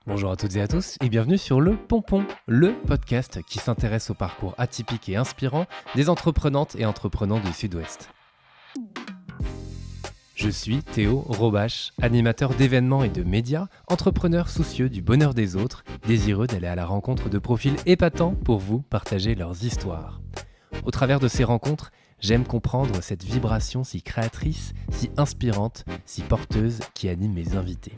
Bonjour à toutes et à tous et bienvenue sur Le Pompon, le podcast qui s'intéresse au parcours atypique et inspirant des entreprenantes et entreprenants du Sud-Ouest. Je suis Théo Robache, animateur d'événements et de médias, entrepreneur soucieux du bonheur des autres, désireux d'aller à la rencontre de profils épatants pour vous partager leurs histoires. Au travers de ces rencontres, j'aime comprendre cette vibration si créatrice, si inspirante, si porteuse qui anime mes invités.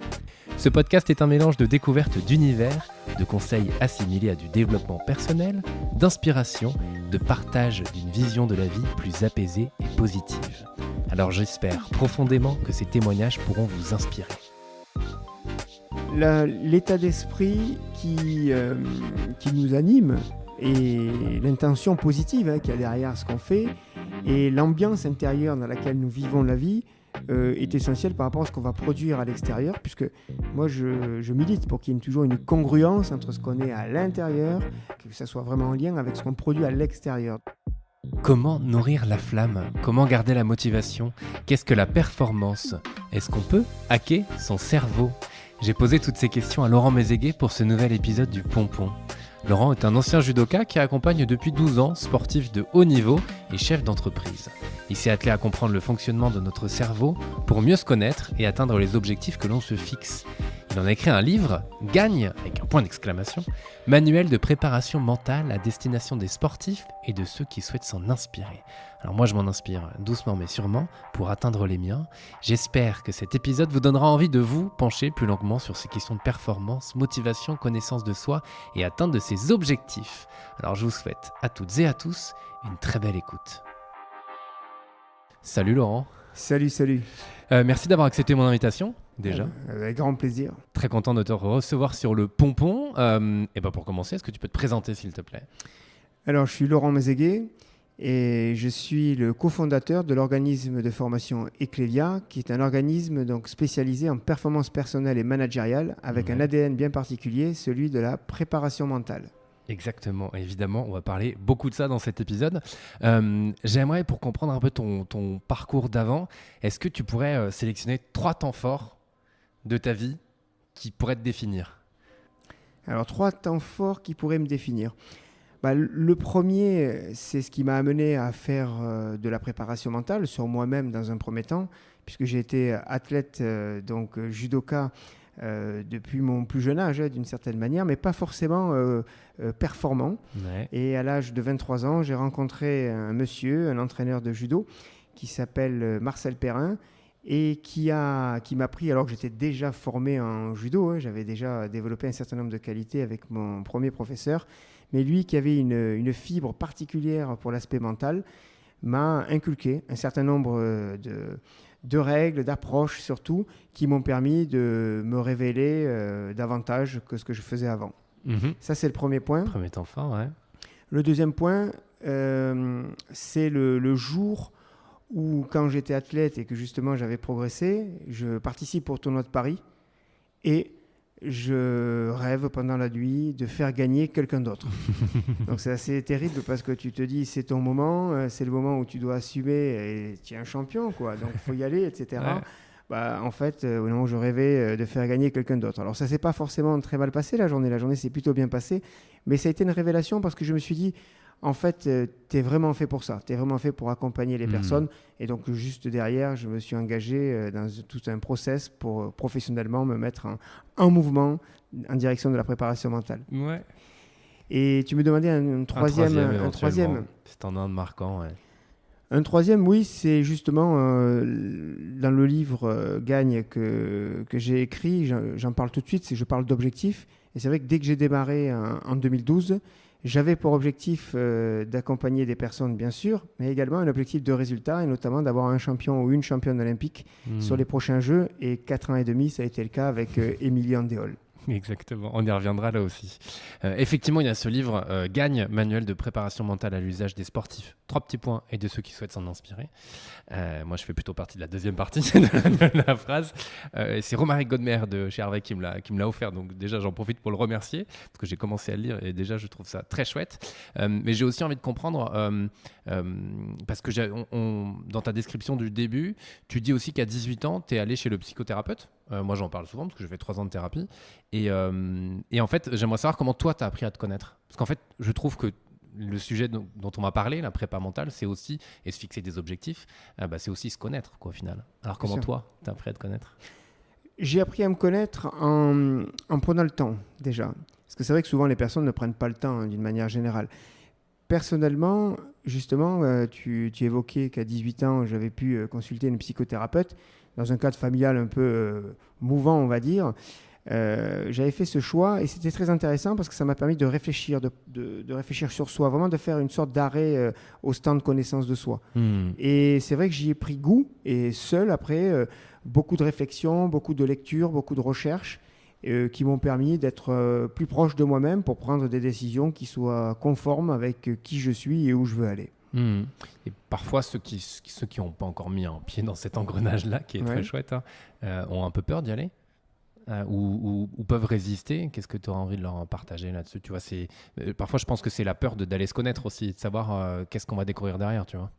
Ce podcast est un mélange de découvertes d'univers, de conseils assimilés à du développement personnel, d'inspiration, de partage d'une vision de la vie plus apaisée et positive. Alors j'espère profondément que ces témoignages pourront vous inspirer. L'état d'esprit qui nous anime et l'intention positive qu'il y a derrière ce qu'on fait et l'ambiance intérieure dans laquelle nous vivons la vie est essentiel par rapport à ce qu'on va produire à l'extérieur, puisque moi je milite pour qu'il y ait toujours une congruence entre ce qu'on est à l'intérieur, que ça soit vraiment en lien avec ce qu'on produit à l'extérieur. Comment nourrir la flamme ? Comment garder la motivation ? Qu'est-ce que la performance ? Est-ce qu'on peut hacker son cerveau ? J'ai posé toutes ces questions à Laurent Mézéguet pour ce nouvel épisode du Pompon. Laurent est un ancien judoka qui accompagne depuis 12 ans sportif de haut niveau et chef d'entreprise. Il s'est attelé à comprendre le fonctionnement de notre cerveau pour mieux se connaître et atteindre les objectifs que l'on se fixe. Il en a écrit un livre, Gagne, avec un point d'exclamation, manuel de préparation mentale à destination des sportifs et de ceux qui souhaitent s'en inspirer. Alors moi je m'en inspire doucement mais sûrement pour atteindre les miens. J'espère que cet épisode vous donnera envie de vous pencher plus longuement sur ces questions de performance, motivation, connaissance de soi et atteinte de ses objectifs. Alors je vous souhaite à toutes et à tous une très belle écoute. Salut Laurent. Salut. Merci d'avoir accepté mon invitation. Déjà. Avec grand plaisir. Très content de te recevoir sur le Pompon. Et pour commencer, est-ce que tu peux te présenter s'il te plaît ? Alors, je suis Laurent Mézéguet et je suis le cofondateur de l'organisme de formation Eclevia, qui est un organisme donc spécialisé en performance personnelle et managériale avec un ADN bien particulier, celui de la préparation mentale. Exactement, évidemment, on va parler beaucoup de ça dans cet épisode. J'aimerais, pour comprendre un peu ton parcours d'avant, est-ce que tu pourrais sélectionner 3 temps forts de ta vie qui pourraient te définir ? Alors, 3 temps forts qui pourraient me définir. Le premier, c'est ce qui m'a amené à faire de la préparation mentale sur moi-même dans un premier temps, puisque j'ai été athlète, donc judoka, depuis mon plus jeune âge, d'une certaine manière, mais pas forcément performant. Ouais. Et à l'âge de 23 ans, j'ai rencontré un monsieur, un entraîneur de judo, qui s'appelle Marcel Perrin, et qui m'a pris, alors que j'étais déjà formé en judo, j'avais déjà développé un certain nombre de qualités avec mon premier professeur, mais lui qui avait une fibre particulière pour l'aspect mental, m'a inculqué un certain nombre de règles, d'approches surtout, qui m'ont permis de me révéler davantage que ce que je faisais avant. Ça, c'est le premier point. Premier temps fort, ouais. Le deuxième point, c'est le jour où, quand j'étais athlète et que justement j'avais progressé, je participe au tournoi de Paris et je rêve pendant la nuit de faire gagner quelqu'un d'autre. Donc c'est assez terrible parce que tu te dis c'est ton moment, c'est le moment où tu dois assumer et tu es un champion, quoi. Donc il faut y aller, etc. Ouais. En fait, non, je rêvais de faire gagner quelqu'un d'autre. Alors ça s'est pas forcément très mal passé la journée s'est plutôt bien passée, mais ça a été une révélation parce que je me suis dit en fait, tu es vraiment fait pour ça. Tu es vraiment fait pour accompagner les personnes. Et donc, juste derrière, je me suis engagé dans tout un process pour professionnellement me mettre en mouvement en direction de la préparation mentale. Ouais. Et tu me demandais un troisième. C'est en un marquant, ouais. Un troisième, oui, c'est justement dans le livre Gagne que j'ai écrit, j'en parle tout de suite, je parle d'objectifs. Et c'est vrai que dès que j'ai démarré en 2012, j'avais pour objectif d'accompagner des personnes, bien sûr, mais également un objectif de résultat, et notamment d'avoir un champion ou une championne olympique sur les prochains Jeux. Et 4 ans et demi, ça a été le cas avec Émilie Andéol. Exactement, on y reviendra là aussi. Effectivement, il y a ce livre, Gagne, manuel de préparation mentale à l'usage des sportifs. 3 petits points et de ceux qui souhaitent s'en inspirer. Moi, je fais plutôt partie de la deuxième partie de la phrase. C'est Romaric Godmer de chez Harvey qui me l'a offert. Donc déjà, j'en profite pour le remercier parce que j'ai commencé à le lire et déjà, je trouve ça très chouette. Mais j'ai aussi envie de comprendre, parce que dans ta description du début, tu dis aussi qu'à 18 ans, tu es allé chez le psychothérapeute. Moi, j'en parle souvent parce que je fais 3 ans de thérapie. Et en fait, j'aimerais savoir comment toi, tu as appris à te connaître. Parce qu'en fait, je trouve que le sujet dont on m'a parlé, la prépa mentale, c'est aussi, et se fixer des objectifs, c'est aussi se connaître, quoi, au final. Alors, comment toi, tu as appris à te connaître? J'ai appris à me connaître en prenant le temps, déjà. Parce que c'est vrai que souvent, les personnes ne prennent pas le temps, d'une manière générale. Personnellement, justement, tu évoquais qu'à 18 ans, j'avais pu consulter une psychothérapeute dans un cadre familial un peu mouvant, on va dire. J'avais fait ce choix et c'était très intéressant parce que ça m'a permis de réfléchir, de réfléchir sur soi, vraiment de faire une sorte d'arrêt au stand de connaissance de soi. Et c'est vrai que j'y ai pris goût et seul, après, beaucoup de réflexion, beaucoup de lecture, beaucoup de recherches qui m'ont permis d'être plus proche de moi-même pour prendre des décisions qui soient conformes avec qui je suis et où je veux aller. Et parfois, ceux qui n'ont pas encore mis un pied dans cet engrenage-là, qui est très chouette, ont un peu peur d'y aller ou peuvent résister. Qu'est-ce que tu auras envie de leur partager là-dessus? Tu vois, parfois, je pense que c'est la peur d'aller se connaître aussi, de savoir qu'est-ce qu'on va découvrir derrière, tu vois.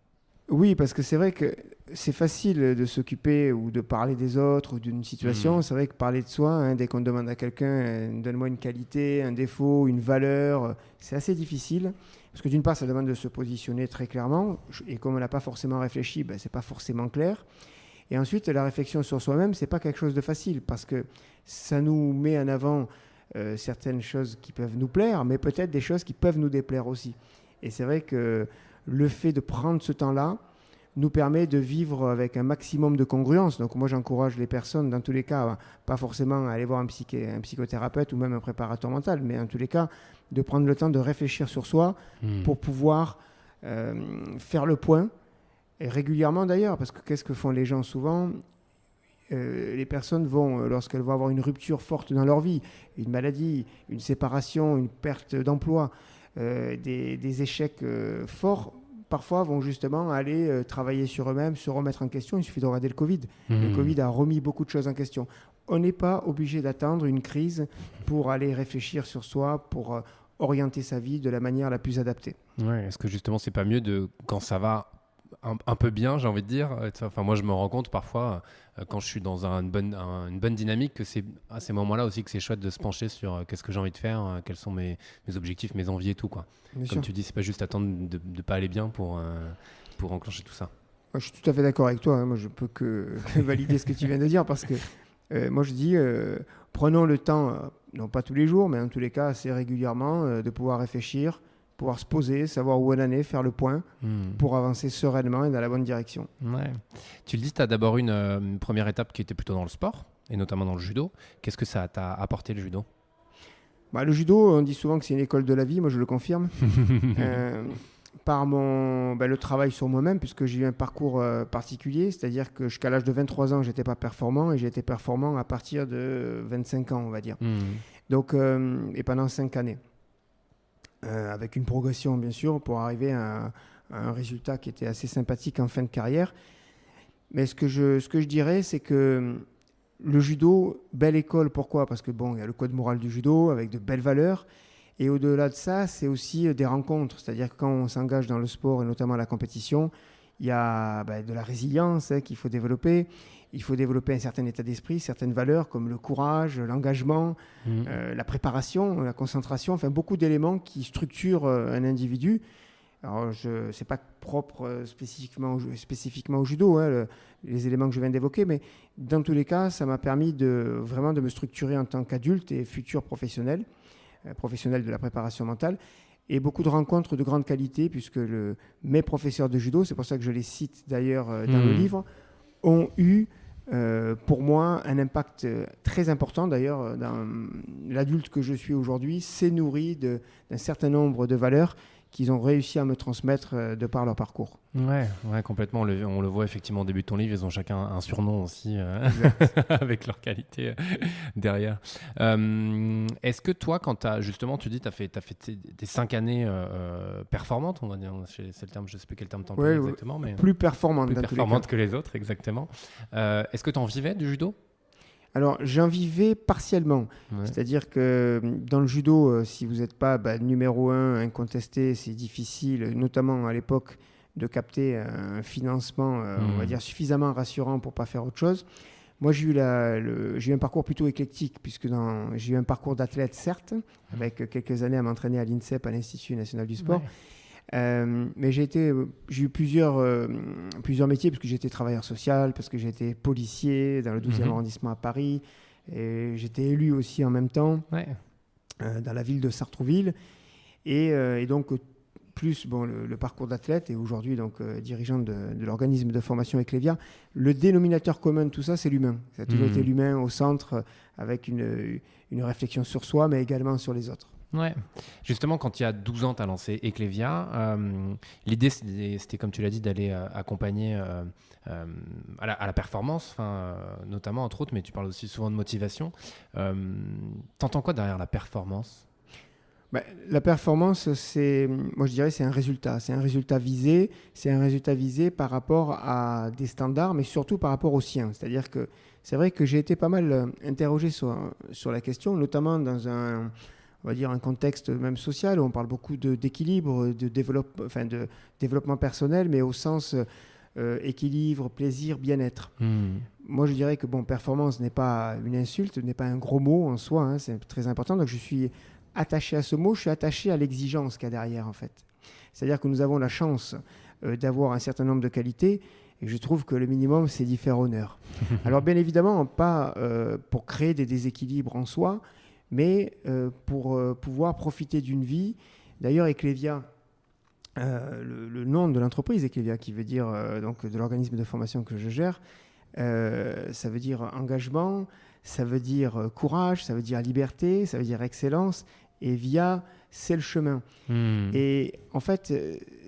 Oui, parce que c'est vrai que c'est facile de s'occuper ou de parler des autres ou d'une situation. C'est vrai que parler de soi, dès qu'on demande à quelqu'un, donne-moi une qualité, un défaut, une valeur, c'est assez difficile. Parce que d'une part, ça demande de se positionner très clairement. Et comme on n'a pas forcément réfléchi, ce n'est pas forcément clair. Et ensuite, la réflexion sur soi-même, ce n'est pas quelque chose de facile. Parce que ça nous met en avant certaines choses qui peuvent nous plaire, mais peut-être des choses qui peuvent nous déplaire aussi. Et c'est vrai que le fait de prendre ce temps-là nous permet de vivre avec un maximum de congruence. Donc moi, j'encourage les personnes, dans tous les cas, pas forcément à aller voir un psychothérapeute ou même un préparateur mental, mais en tous les cas, de prendre le temps de réfléchir sur soi pour pouvoir faire le point, et régulièrement d'ailleurs, parce que qu'est-ce que font les gens souvent? Les personnes vont, lorsqu'elles vont avoir une rupture forte dans leur vie, une maladie, une séparation, une perte d'emploi, des échecs forts, parfois vont justement aller travailler sur eux-mêmes, se remettre en question. Il suffit de regarder le Covid. Le Covid a remis beaucoup de choses en question. On n'est pas obligé d'attendre une crise pour aller réfléchir sur soi, pour orienter sa vie de la manière la plus adaptée. Ouais, est-ce que justement, c'est pas mieux quand ça va un peu bien, j'ai envie de dire. Enfin, moi, je me rends compte parfois, quand je suis dans une bonne dynamique, que c'est à ces moments-là aussi que c'est chouette de se pencher sur qu'est-ce que j'ai envie de faire, quels sont mes objectifs, mes envies et tout, quoi. Bien Comme sûr. tu dis, c'est pas juste attendre de pas aller bien pour enclencher tout ça. Moi, je suis tout à fait d'accord avec toi. Moi, je peux que valider ce que tu viens de dire parce que moi, je dis, prenons le temps, non pas tous les jours, mais en tous les cas assez régulièrement, de pouvoir réfléchir, pouvoir se poser, savoir où on en est, faire le point pour avancer sereinement et dans la bonne direction. Ouais. Tu le dis, tu as d'abord une première étape qui était plutôt dans le sport, et notamment dans le judo. Qu'est-ce que ça t'a apporté, le judo? Le judo, on dit souvent que c'est une école de la vie, moi je le confirme. Par le travail sur moi-même, puisque j'ai eu un parcours particulier, c'est-à-dire que jusqu'à l'âge de 23 ans, je n'étais pas performant, et j'ai été performant à partir de 25 ans, on va dire. Donc, et pendant 5 années. Avec une progression, bien sûr, pour arriver à un résultat qui était assez sympathique en fin de carrière. Mais ce que je dirais, c'est que le judo, belle école, pourquoi? Parce que il y a le code moral du judo, avec de belles valeurs. Et au-delà de ça, c'est aussi des rencontres. C'est-à-dire que quand on s'engage dans le sport, et notamment la compétition, il y a de la résilience qu'il faut développer. Il faut développer un certain état d'esprit, certaines valeurs comme le courage, l'engagement, la préparation, la concentration, enfin beaucoup d'éléments qui structurent un individu. Alors, ce n'est pas propre spécifiquement au judo, les éléments que je viens d'évoquer, mais dans tous les cas, ça m'a permis vraiment de me structurer en tant qu'adulte et futur professionnel de la préparation mentale. Et beaucoup de rencontres de grande qualité, puisque mes professeurs de judo, c'est pour ça que je les cite d'ailleurs dans le livre, ont eu pour moi un impact très important. D'ailleurs, dans l'adulte que je suis aujourd'hui, s'est nourri d'un certain nombre de valeurs qu'ils ont réussi à me transmettre de par leur parcours. Ouais, complètement. On le voit effectivement au début de ton livre, ils ont chacun un surnom aussi avec leur qualité derrière. Est-ce que toi, quand justement, tu dis, tu as fait tes 5 années performantes, on va dire, c'est le terme, je ne sais plus quel terme tu emploies exactement, mais plus performantes que les autres, exactement. Est-ce que tu en vivais du judo? Alors, j'en vivais partiellement. Ouais. C'est-à-dire que dans le judo, si vous n'êtes pas numéro 1, incontesté, c'est difficile, notamment à l'époque, de capter un financement, on va dire, suffisamment rassurant pour ne pas faire autre chose. Moi, j'ai eu un parcours plutôt éclectique, puisque j'ai eu un parcours d'athlète, certes, avec quelques années à m'entraîner à l'INSEP, à l'Institut national du sport. Mais j'ai eu plusieurs métiers, parce que j'étais travailleur social, parce que j'étais policier dans le 12e arrondissement à Paris, et j'étais élu aussi en même temps dans la ville de Sartrouville. Et donc, plus le parcours d'athlète et aujourd'hui donc dirigeant de l'organisme de formation Eclevia, le dénominateur commun de tout ça, c'est l'humain. Ça a toujours été l'humain au centre, avec une réflexion sur soi, mais également sur les autres. Ouais. Justement, quand il y a 12 ans, tu as lancé Eclevia. L'idée, c'était, comme tu l'as dit, d'aller accompagner à la performance, notamment, entre autres, mais tu parles aussi souvent de motivation. T'entends quoi derrière la performance ? La performance, moi je dirais, c'est un résultat. C'est un résultat visé. C'est un résultat visé par rapport à des standards, mais surtout par rapport aux siens. C'est-à-dire que c'est vrai que j'ai été pas mal interrogé sur la question, notamment dans on va dire un contexte même social où on parle beaucoup d'équilibre, de développement personnel, mais au sens équilibre, plaisir, bien-être. Moi, je dirais que performance n'est pas une insulte, n'est pas un gros mot en soi, hein, c'est très important. Donc, je suis attaché à ce mot, je suis attaché à l'exigence qu'il y a derrière, en fait. C'est-à-dire que nous avons la chance d'avoir un certain nombre de qualités, et je trouve que le minimum, c'est d'y faire honneur. Alors, bien évidemment, pas pour créer des déséquilibres en soi, mais pour pouvoir profiter d'une vie. D'ailleurs, Eclevia, le nom de l'entreprise Eclevia, qui veut dire donc de l'organisme de formation que je gère, ça veut dire engagement, ça veut dire courage, ça veut dire liberté, ça veut dire excellence, et via, c'est le chemin. Et en fait,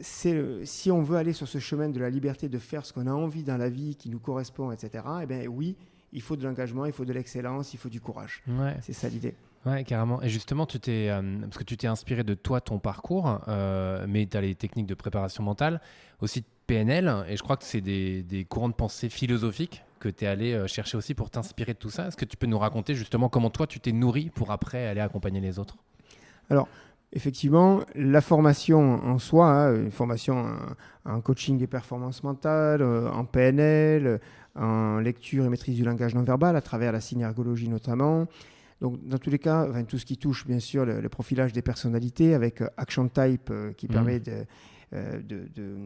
si on veut aller sur ce chemin de la liberté, de faire ce qu'on a envie dans la vie, qui nous correspond, etc., eh bien oui, il faut de l'engagement, il faut de l'excellence, il faut du courage. C'est ça l'idée. Ouais, carrément. Et justement, parce que tu t'es inspiré de toi, ton parcours, mais tu as les techniques de préparation mentale, aussi de PNL, et je crois que c'est des courants de pensée philosophiques que tu es allé chercher aussi pour t'inspirer de tout ça. Est-ce que tu peux nous raconter justement comment toi, tu t'es nourri pour après aller accompagner les autres ? Alors, effectivement, la formation en soi, une formation en coaching et performance mentale, en PNL, en lecture et maîtrise du langage non verbal, à travers la synergologie notamment. Donc, dans tous les cas, tout ce qui touche, bien sûr, le profilage des personnalités avec Action Type qui permet de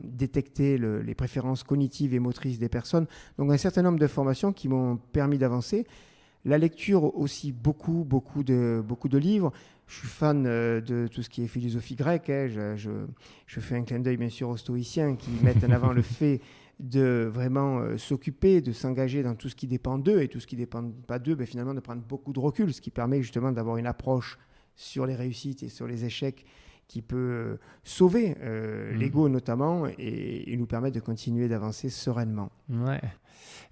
détecter les préférences cognitives et motrices des personnes. Donc, un certain nombre de formations qui m'ont permis d'avancer. La lecture aussi, beaucoup de livres. Je suis fan de tout ce qui est philosophie grecque. Je fais un clin d'œil, bien sûr, aux stoïciens qui mettent en avant le fait de vraiment s'occuper, de s'engager dans tout ce qui dépend d'eux, et tout ce qui ne dépend pas d'eux, finalement de prendre beaucoup de recul, ce qui permet justement d'avoir une approche sur les réussites et sur les échecs qui peut sauver l'ego notamment et nous permettre de continuer d'avancer sereinement. Ouais.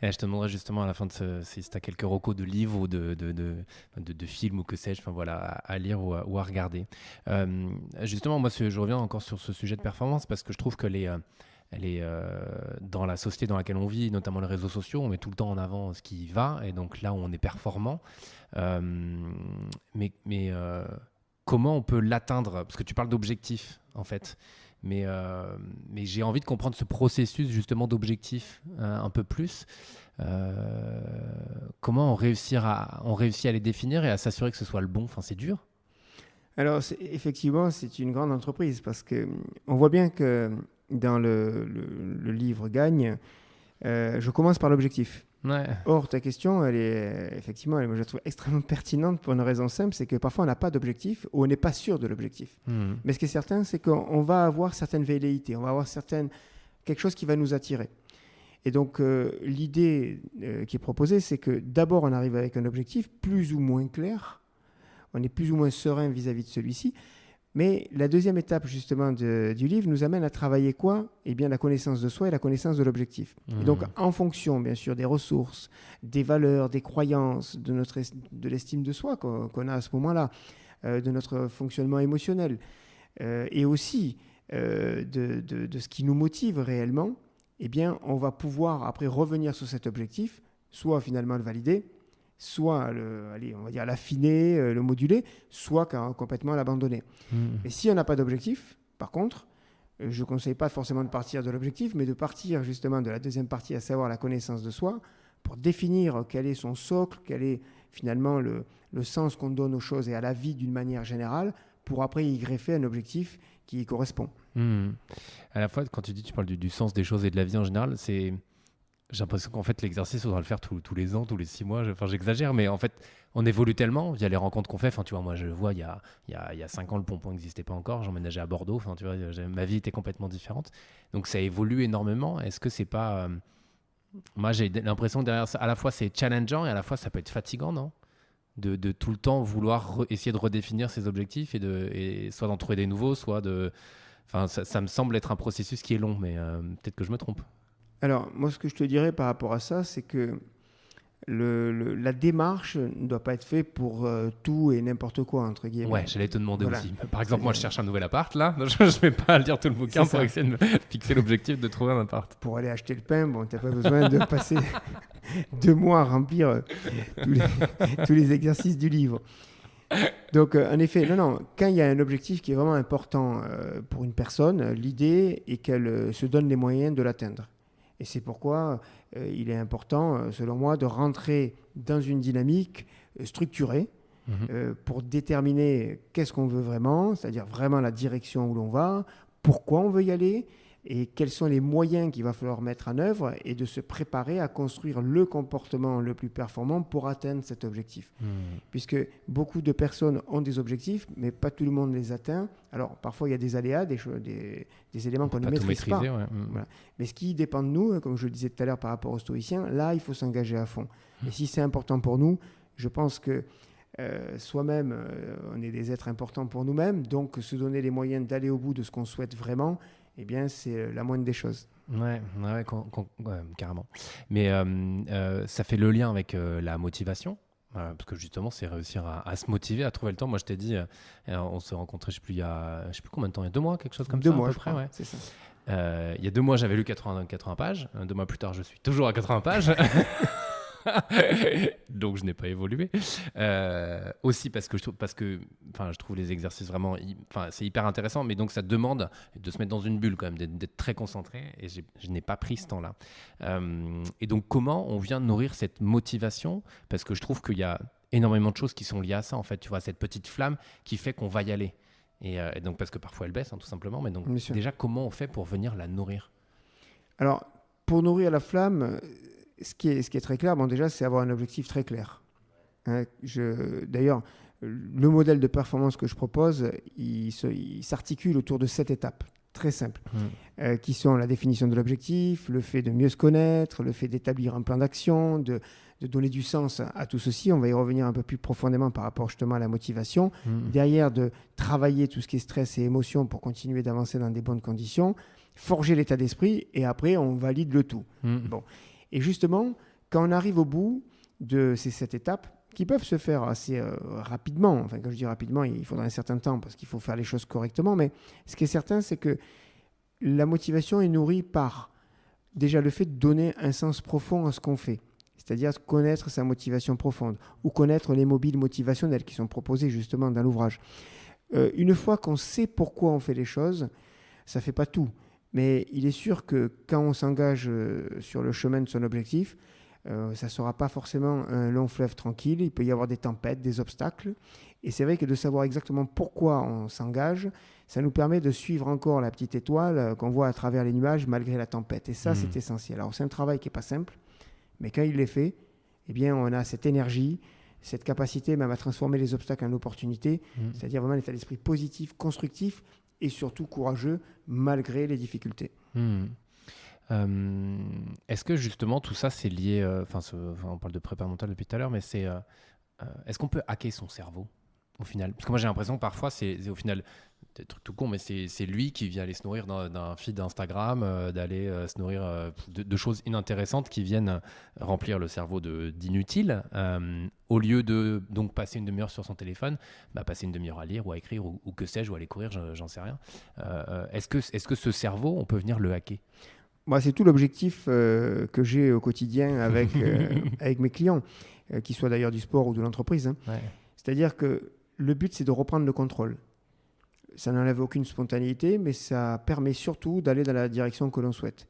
Et je te demanderai justement à la fin si tu as quelques recos de livres ou de films ou que sais-je, à lire ou à regarder. Justement, moi, je reviens encore sur ce sujet de performance parce que je trouve que dans la société dans laquelle on vit, notamment les réseaux sociaux, on met tout le temps en avant ce qui va, et donc là où on est performant. Mais comment on peut l'atteindre ? Parce que tu parles d'objectifs, en fait. Mais j'ai envie de comprendre ce processus justement d'objectifs un peu plus. Comment on réussit à les définir et à s'assurer que ce soit le bon ? C'est dur. Alors, effectivement, c'est une grande entreprise parce qu'on voit bien que dans le livre Gagne, je commence par l'objectif. Ouais. Or, ta question, moi, je la trouve extrêmement pertinente pour une raison simple, c'est que parfois on n'a pas d'objectif ou on n'est pas sûr de l'objectif. Mais ce qui est certain, c'est qu'on va avoir certaines velléités, on va avoir quelque chose qui va nous attirer. Et donc, l'idée qui est proposée, c'est que d'abord, on arrive avec un objectif plus ou moins clair, on est plus ou moins serein vis-à-vis de celui-ci. Mais la deuxième étape justement du livre nous amène à travailler quoi ? Eh bien la connaissance de soi et la connaissance de l'objectif. Et donc en fonction bien sûr des ressources, des valeurs, des croyances, de l'estime de soi qu'on a à ce moment-là, de notre fonctionnement émotionnel et aussi de ce qui nous motive réellement, eh bien on va pouvoir après revenir sur cet objectif, soit finalement le valider, soit on va dire l'affiner, le moduler, soit complètement l'abandonner. Et si on n'a pas d'objectif, par contre, je ne conseille pas forcément de partir de l'objectif, mais de partir justement de la deuxième partie, à savoir la connaissance de soi, pour définir quel est son socle, quel est finalement le sens qu'on donne aux choses et à la vie d'une manière générale, pour après y greffer un objectif qui y correspond. À la fois, quand tu parles du sens des choses et de la vie en général, j'ai l'impression qu'en fait, l'exercice, on doit le faire tous les ans, tous les 6 mois. J'exagère, mais en fait, on évolue tellement via les rencontres qu'on fait. Enfin, tu vois, moi, je vois, il y a 5 ans, le pompon n'existait pas encore. J'emménageais à Bordeaux. Enfin, tu vois, ma vie était complètement différente. Donc, ça évolue énormément. Est-ce que c'est pas... Moi, j'ai l'impression que derrière ça, à la fois, c'est challengeant et à la fois, ça peut être fatigant, non ? De tout le temps vouloir essayer de redéfinir ses objectifs et soit d'en trouver des nouveaux, soit de... Enfin, ça me semble être un processus qui est long, mais peut-être que je me trompe. Alors, moi, ce que je te dirais par rapport à ça, c'est que la démarche ne doit pas être faite pour tout et n'importe quoi, entre guillemets. Ouais, j'allais te demander Voilà. aussi. Par exemple, moi, je cherche un nouvel appart, là. Je ne vais pas lire tout le bouquin pour essayer de me fixer l'objectif de trouver un appart. Pour aller acheter le pain, bon, tu n'as pas besoin de passer 2 mois à remplir tous les exercices du livre. Donc, en effet, non, quand il y a un objectif qui est vraiment important pour une personne, l'idée est qu'elle se donne les moyens de l'atteindre. Et c'est pourquoi il est important, selon moi, de rentrer dans une dynamique structurée pour déterminer qu'est-ce qu'on veut vraiment, c'est-à-dire vraiment la direction où l'on va, pourquoi on veut y aller et quels sont les moyens qu'il va falloir mettre en œuvre et de se préparer à construire le comportement le plus performant pour atteindre cet objectif. Puisque beaucoup de personnes ont des objectifs, mais pas tout le monde les atteint. Alors, parfois, il y a des aléas, des éléments qu'on ne maîtrise pas. Ouais. Voilà. Mais ce qui dépend de nous, comme je le disais tout à l'heure par rapport aux stoïciens, là, il faut s'engager à fond. Et si c'est important pour nous, je pense que soi-même, on est des êtres importants pour nous-mêmes, donc se donner les moyens d'aller au bout de ce qu'on souhaite vraiment, eh bien, c'est la moindre des choses. Ouais, carrément. Mais ça fait le lien avec la motivation, parce que justement, c'est réussir à se motiver, à trouver le temps. Moi, je t'ai dit, on s'est rencontrés, je sais plus combien de temps, il y a 2 mois, quelque chose comme 2 ça, mois, à peu je près, crois, ouais. c'est ça. Il y a 2 mois, j'avais lu 80 pages. 2 mois plus tard, je suis toujours à 80 pages. Donc je n'ai pas évolué. Aussi parce que je trouve les exercices vraiment, c'est hyper intéressant, mais donc ça demande de se mettre dans une bulle quand même, d'être très concentré, et je n'ai pas pris ce temps-là. Et donc comment on vient nourrir cette motivation, parce que je trouve qu'il y a énormément de choses qui sont liées à ça en fait, tu vois, cette petite flamme qui fait qu'on va y aller. Et donc parce que parfois elle baisse tout simplement, mais donc déjà comment on fait pour venir la nourrir? Alors pour nourrir la flamme, ce qui est très clair, bon, déjà, c'est avoir un objectif très clair. D'ailleurs, le modèle de performance que je propose, il s'articule autour de 7 étapes, très simples, qui sont la définition de l'objectif, le fait de mieux se connaître, le fait d'établir un plan d'action, de donner du sens à tout ceci. On va y revenir un peu plus profondément par rapport justement à la motivation. Derrière, de travailler tout ce qui est stress et émotion pour continuer d'avancer dans des bonnes conditions, forger l'état d'esprit, et après, on valide le tout. Bon. Et justement, quand on arrive au bout de ces 7 étapes, qui peuvent se faire assez rapidement, enfin quand je dis rapidement, il faudra un certain temps parce qu'il faut faire les choses correctement, mais ce qui est certain, c'est que la motivation est nourrie par déjà le fait de donner un sens profond à ce qu'on fait, c'est-à-dire connaître sa motivation profonde ou connaître les mobiles motivationnels qui sont proposés justement dans l'ouvrage. Une fois qu'on sait pourquoi on fait les choses, ça ne fait pas tout. Mais il est sûr que quand on s'engage sur le chemin de son objectif, ça ne sera pas forcément un long fleuve tranquille. Il peut y avoir des tempêtes, des obstacles. Et c'est vrai que de savoir exactement pourquoi on s'engage, ça nous permet de suivre encore la petite étoile qu'on voit à travers les nuages malgré la tempête. Et ça, c'est essentiel. Alors, c'est un travail qui n'est pas simple, mais quand il est fait, eh bien, on a cette énergie, cette capacité même à transformer les obstacles en opportunités, c'est-à-dire vraiment l'état d'esprit positif, constructif, et surtout courageux malgré les difficultés. Est-ce que justement tout ça c'est lié, on parle de prépa mentale depuis tout à l'heure, mais est-ce qu'on peut hacker son cerveau au final? Parce que moi j'ai l'impression que parfois c'est au final des trucs tout con, mais c'est lui qui vient aller se nourrir d'un feed d'Instagram, d'aller se nourrir de choses inintéressantes qui viennent remplir le cerveau d'inutiles, au lieu de donc passer une demi-heure sur son téléphone, passer une demi-heure à lire ou à écrire ou que sais-je, ou aller courir, j'en sais rien. Est-ce que ce cerveau, on peut venir le hacker? Moi, c'est tout l'objectif que j'ai au quotidien avec mes clients, qu'ils soient d'ailleurs du sport ou de l'entreprise. Ouais. C'est-à-dire que le but, c'est de reprendre le contrôle. Ça n'enlève aucune spontanéité, mais ça permet surtout d'aller dans la direction que l'on souhaite.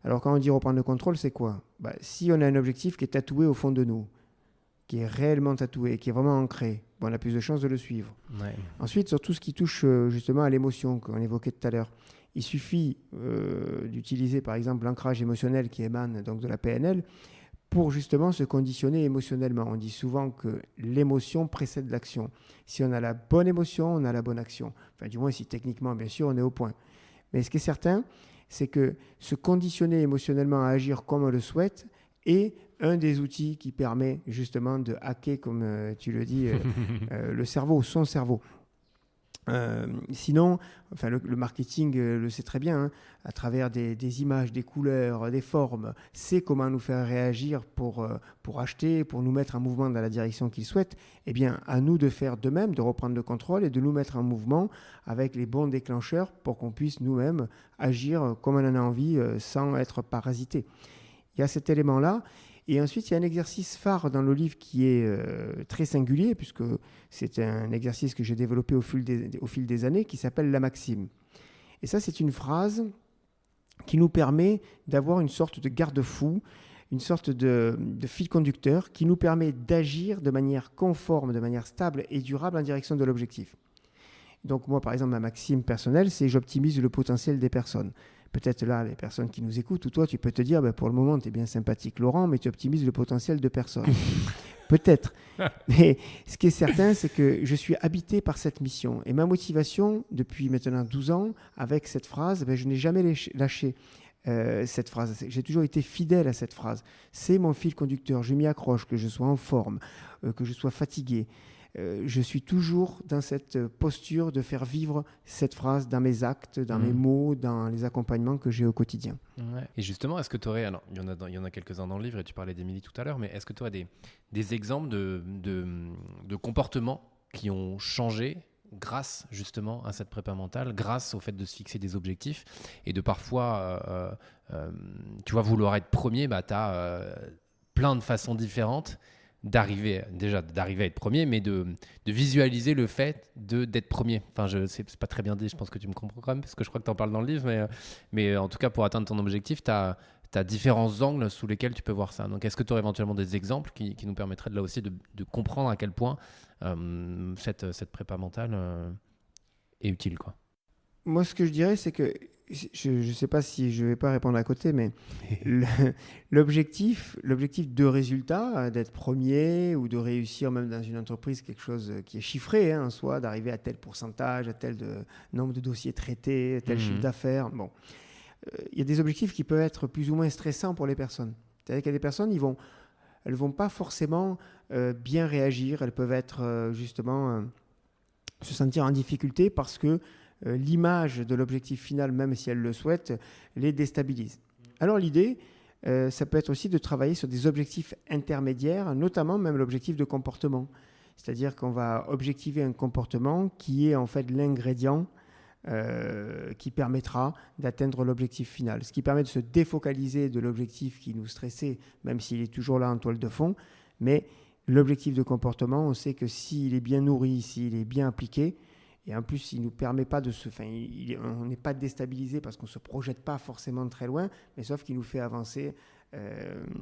Alors quand on dit reprendre le contrôle, c'est quoi? Si on a un objectif qui est tatoué au fond de nous, qui est réellement tatoué, qui est vraiment ancré, on a plus de chances de le suivre. Ouais. Ensuite, sur tout ce qui touche justement à l'émotion qu'on évoquait tout à l'heure, il suffit d'utiliser par exemple l'ancrage émotionnel qui émane donc de la PNL pour justement se conditionner émotionnellement. On dit souvent que l'émotion précède l'action. Si on a la bonne émotion, on a la bonne action. Enfin, du moins, si techniquement, bien sûr, on est au point. Mais ce qui est certain, c'est que se conditionner émotionnellement à agir comme on le souhaite est un des outils qui permet justement de hacker, comme tu le dis, le cerveau, son cerveau. Sinon, le marketing le sait très bien, hein, à travers des images, des couleurs, des formes, c'est comment nous faire réagir pour acheter, pour nous mettre en mouvement dans la direction qu'il souhaite. Eh bien, à nous de faire de même, de reprendre le contrôle et de nous mettre en mouvement avec les bons déclencheurs pour qu'on puisse nous-mêmes agir comme on en a envie sans être parasité. Il y a cet élément-là. Et ensuite, il y a un exercice phare dans le livre qui est très singulier, puisque c'est un exercice que j'ai développé au fil des années, qui s'appelle la maxime. Et ça, c'est une phrase qui nous permet d'avoir une sorte de garde-fou, une sorte de fil conducteur qui nous permet d'agir de manière conforme, de manière stable et durable en direction de l'objectif. Donc moi, par exemple, ma maxime personnelle, c'est j'optimise le potentiel des personnes. Peut-être là, les personnes qui nous écoutent, ou toi, tu peux te dire, pour le moment, tu es bien sympathique, Laurent, mais tu optimises le potentiel de personnes. Peut-être. Mais ce qui est certain, c'est que je suis habité par cette mission. Et ma motivation, depuis maintenant 12 ans, avec cette phrase, je n'ai jamais lâché cette phrase. J'ai toujours été fidèle à cette phrase. C'est mon fil conducteur. Je m'y accroche, que je sois en forme, que je sois fatigué. Je suis toujours dans cette posture de faire vivre cette phrase dans mes actes, dans mes mots, dans les accompagnements que j'ai au quotidien. Ouais. Et justement, est-ce que tu aurais, alors il y en a quelques-uns dans le livre et tu parlais d'Émilie tout à l'heure, mais est-ce que tu aurais des exemples de comportements qui ont changé grâce justement à cette prépa mentale, grâce au fait de se fixer des objectifs et de parfois, tu vois, vouloir être premier, tu as plein de façons différentes d'arriver à être premier, mais de visualiser le fait d'être premier. Enfin, c'est pas très bien dit, je pense que tu me comprends quand même, parce que je crois que tu en parles dans le livre, mais en tout cas, pour atteindre ton objectif, tu as différents angles sous lesquels tu peux voir ça. Donc, est-ce que tu aurais éventuellement des exemples qui nous permettraient de là aussi de comprendre à quel point cette prépa mentale est utile, quoi. Moi, ce que je dirais, c'est que je ne sais pas si je ne vais pas répondre à côté, mais l'objectif de résultat, d'être premier ou de réussir même dans une entreprise, quelque chose qui est chiffré en soi, d'arriver à tel pourcentage, à tel nombre de dossiers traités, tel chiffre d'affaires. Bon, il y a des objectifs qui peuvent être plus ou moins stressants pour les personnes. C'est-à-dire qu'il y a des personnes, elles ne vont pas forcément bien réagir, elles peuvent être justement se sentir en difficulté parce que l'image de l'objectif final, même si elles le souhaitent, les déstabilise. Alors l'idée, ça peut être aussi de travailler sur des objectifs intermédiaires, notamment même l'objectif de comportement. C'est-à-dire qu'on va objectiver un comportement qui est en fait l'ingrédient qui permettra d'atteindre l'objectif final. Ce qui permet de se défocaliser de l'objectif qui nous stressait, même s'il est toujours là en toile de fond. Mais l'objectif de comportement, on sait que s'il est bien nourri, s'il est bien appliqué, et en plus, il ne nous permet pas on n'est pas déstabilisé parce qu'on ne se projette pas forcément très loin, mais sauf qu'il nous fait avancer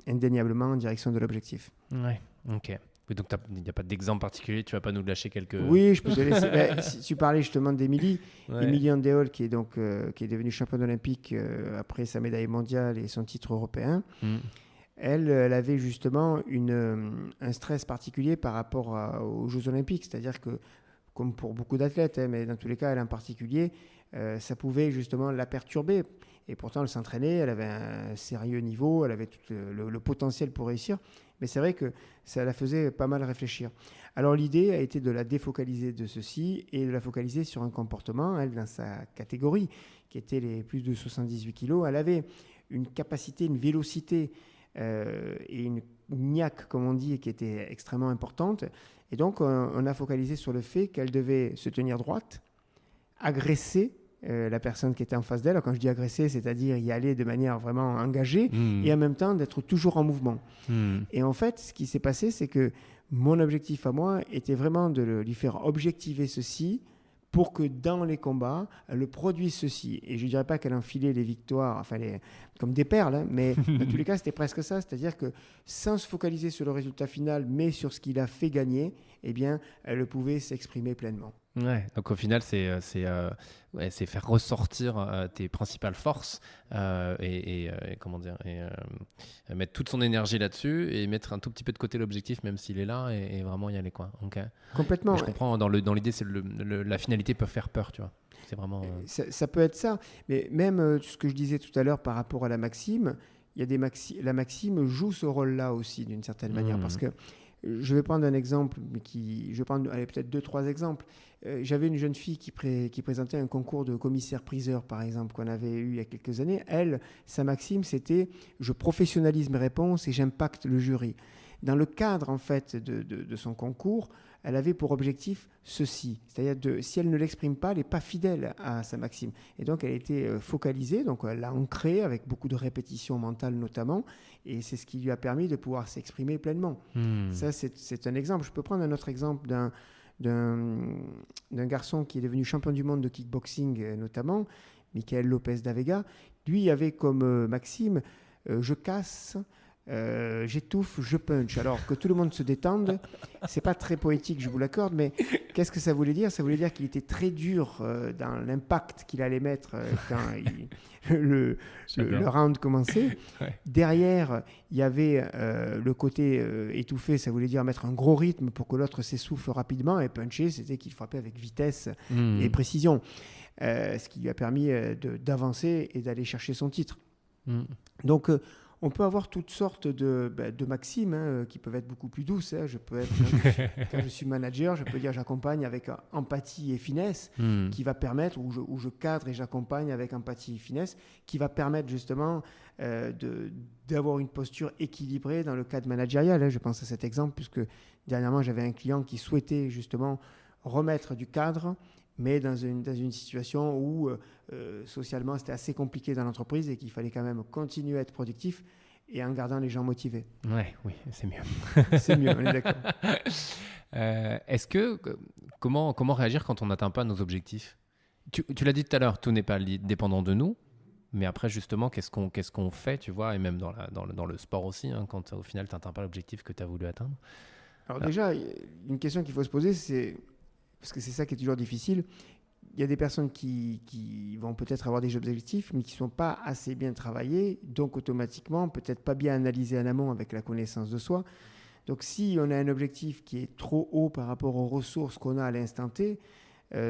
indéniablement en direction de l'objectif. Ouais, ok. Oui, donc il n'y a pas d'exemple particulier, tu ne vas pas nous lâcher quelques... Oui, je peux te laisser. Si tu parlais justement d'Émilie, Émilie Andéol, qui est devenue championne olympique après sa médaille mondiale et son titre européen, elle avait justement un stress particulier par rapport aux Jeux olympiques, c'est-à-dire que comme pour beaucoup d'athlètes, mais dans tous les cas, elle en particulier, ça pouvait justement la perturber. Et pourtant, elle s'entraînait, elle avait un sérieux niveau, elle avait tout le potentiel pour réussir. Mais c'est vrai que ça la faisait pas mal réfléchir. Alors l'idée a été de la défocaliser de ceci et de la focaliser sur un comportement. Elle, dans sa catégorie, qui était les plus de 78 kilos, elle avait une capacité, une vélocité et une niaque, comme on dit, qui était extrêmement importante. Et donc, on a focalisé sur le fait qu'elle devait se tenir droite, agresser la personne qui était en face d'elle. Alors, quand je dis agresser, c'est-à-dire y aller de manière vraiment engagée et en même temps d'être toujours en mouvement. Et en fait, ce qui s'est passé, c'est que mon objectif à moi était vraiment de lui faire objectiver ceci pour que dans les combats, elle produise ceci. Et je ne dirais pas qu'elle enfilait les victoires comme des perles, hein, mais dans tous les cas, c'était presque ça. C'est-à-dire que sans se focaliser sur le résultat final, mais sur ce qui l'a fait gagner, eh bien, elle pouvait s'exprimer pleinement. Ouais, donc au final, c'est faire ressortir tes principales forces comment dire, mettre toute son énergie là-dessus et mettre un tout petit peu de côté l'objectif, même s'il est là, et vraiment y aller, quoi. Okay. Complètement. Mais je comprends, dans l'idée, c'est la finalité peut faire peur, tu vois. C'est vraiment... Ça peut être ça, mais même ce que je disais tout à l'heure par rapport à la maxime, il y a la maxime joue ce rôle-là aussi d'une certaine manière, parce que je vais prendre un exemple, mais je vais prendre peut-être 2-3 exemples. J'avais une jeune fille qui présentait un concours de commissaire-priseur, par exemple, qu'on avait eu il y a quelques années. Elle, sa maxime, c'était « je professionnalise mes réponses et j'impacte le jury ». Dans le cadre, en fait, de son concours, elle avait pour objectif ceci. C'est-à-dire, si elle ne l'exprime pas, elle n'est pas fidèle à sa maxime. Et donc, elle était focalisée, donc elle l'a ancrée avec beaucoup de répétitions mentales notamment, et c'est ce qui lui a permis de pouvoir s'exprimer pleinement. Ça, c'est un exemple. Je peux prendre un autre exemple d'un garçon qui est devenu champion du monde de kickboxing notamment, Michael Lopez d'Avega. Lui avait comme maxime je casse, j'étouffe, je punch. Alors que tout le monde se détende, c'est pas très poétique, je vous l'accorde, mais qu'est-ce que ça voulait dire ? Ça voulait dire qu'il était très dur dans l'impact qu'il allait mettre quand le round commençait. Ouais. Derrière, il y avait le côté étouffé, ça voulait dire mettre un gros rythme pour que l'autre s'essouffle rapidement, et puncher, c'était qu'il frappait avec vitesse et précision, ce qui lui a permis d'avancer et d'aller chercher son titre. Donc, on peut avoir toutes sortes de maximes qui peuvent être beaucoup plus douces. Hein. Quand je suis manager, je peux dire j'accompagne avec empathie et finesse, qui va permettre, ou je cadre et j'accompagne avec empathie et finesse, qui va permettre justement d'avoir une posture équilibrée dans le cadre managérial. Hein. Je pense à cet exemple, puisque dernièrement, j'avais un client qui souhaitait justement remettre du cadre, mais dans une situation où socialement c'était assez compliqué dans l'entreprise et qu'il fallait quand même continuer à être productif et en gardant les gens motivés. Oui, c'est mieux. C'est mieux, on est d'accord. Comment réagir quand on n'atteint pas nos objectifs ? Tu l'as dit tout à l'heure, tout n'est pas dépendant de nous, mais après justement, qu'est-ce qu'on fait, tu vois, et même dans le sport aussi, hein, quand au final tu n'atteins pas l'objectif que tu as voulu atteindre. Alors déjà, une question qu'il faut se poser, c'est parce que c'est ça qui est toujours difficile. Il y a des personnes qui vont peut-être avoir des objectifs, mais qui ne sont pas assez bien travaillés, donc automatiquement, peut-être pas bien analysés en amont avec la connaissance de soi. Donc si on a un objectif qui est trop haut par rapport aux ressources qu'on a à l'instant T,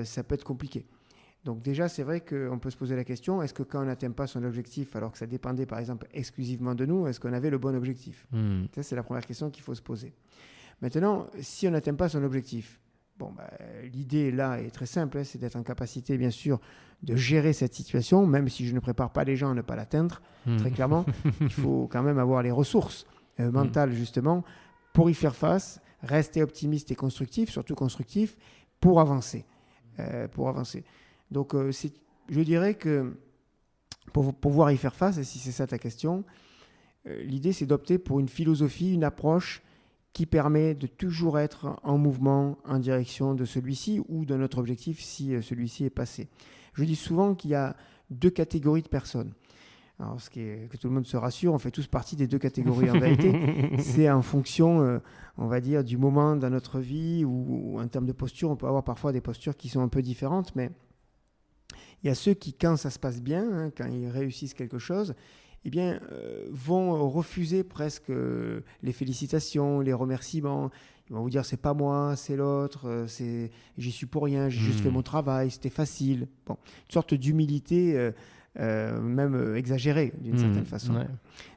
ça peut être compliqué. Donc déjà, c'est vrai qu'on peut se poser la question, est-ce que quand on n'atteint pas son objectif, alors que ça dépendait par exemple exclusivement de nous, est-ce qu'on avait le bon objectif ? Ça, c'est la première question qu'il faut se poser. Maintenant, si on n'atteint pas son objectif, l'idée là est très simple, c'est d'être en capacité bien sûr de gérer cette situation, même si je ne prépare pas les gens à ne pas l'atteindre, très clairement, il faut quand même avoir les ressources mentales justement pour y faire face, rester optimiste et constructif, surtout constructif, pour avancer. Donc je dirais que pour pouvoir y faire face, et si c'est ça ta question, l'idée c'est d'opter pour une philosophie, une approche qui permet de toujours être en mouvement en direction de celui-ci ou de notre objectif si celui-ci est passé. Je dis souvent qu'il y a 2 catégories de personnes. Alors, que tout le monde se rassure, on fait tous partie des 2 catégories en vérité. C'est en fonction, on va dire, du moment dans notre vie ou en termes de posture, on peut avoir parfois des postures qui sont un peu différentes, mais il y a ceux qui, quand ça se passe bien, quand ils réussissent quelque chose, vont refuser presque les félicitations, les remerciements. Ils vont vous dire c'est pas moi, c'est l'autre, j'y suis pour rien, j'ai juste fait mon travail, c'était facile. Bon, une sorte d'humilité même exagérée d'une certaine façon. Ouais.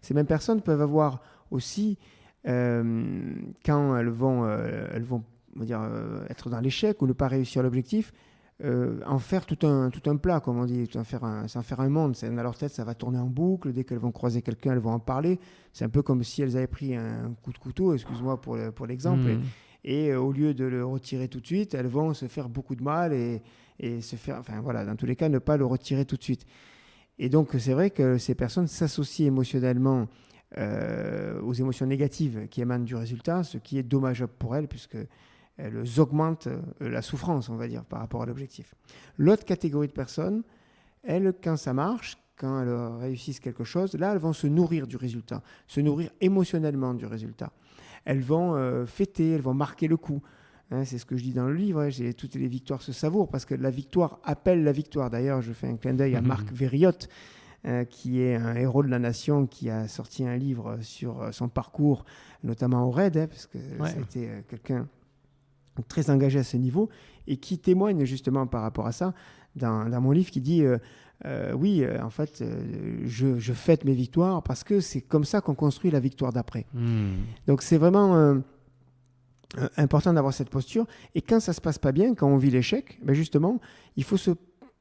Ces mêmes personnes peuvent avoir aussi, quand elles vont on va dire, être dans l'échec ou ne pas réussir l'objectif, en faire tout un plat, comme on dit, s'en faire un monde. Dans leur tête, ça va tourner en boucle. Dès qu'elles vont croiser quelqu'un, elles vont en parler. C'est un peu comme si elles avaient pris un coup de couteau, excuse-moi pour l'exemple, et au lieu de le retirer tout de suite, elles vont se faire beaucoup de mal et se faire, enfin voilà, dans tous les cas, ne pas le retirer tout de suite. Et donc, c'est vrai que ces personnes s'associent émotionnellement aux émotions négatives qui émanent du résultat, ce qui est dommageable pour elles, puisque elles augmentent la souffrance, on va dire, par rapport à l'objectif. L'autre catégorie de personnes, elles, quand ça marche, quand elles réussissent quelque chose, là, elles vont se nourrir du résultat, se nourrir émotionnellement du résultat. Elles vont fêter, elles vont marquer le coup. Hein, c'est ce que je dis dans le livre, hein, toutes les victoires se savourent parce que la victoire appelle la victoire. D'ailleurs, je fais un clin d'œil à Marc Vériotte, qui est un héros de la nation, qui a sorti un livre sur son parcours, notamment au RAID, parce que c'était quelqu'un très engagé à ce niveau, et qui témoigne justement par rapport à ça dans mon livre, qui dit en fait, je fête mes victoires parce que c'est comme ça qu'on construit la victoire d'après. Donc c'est vraiment important d'avoir cette posture, et quand ça se passe pas bien, quand on vit l'échec, ben justement, il faut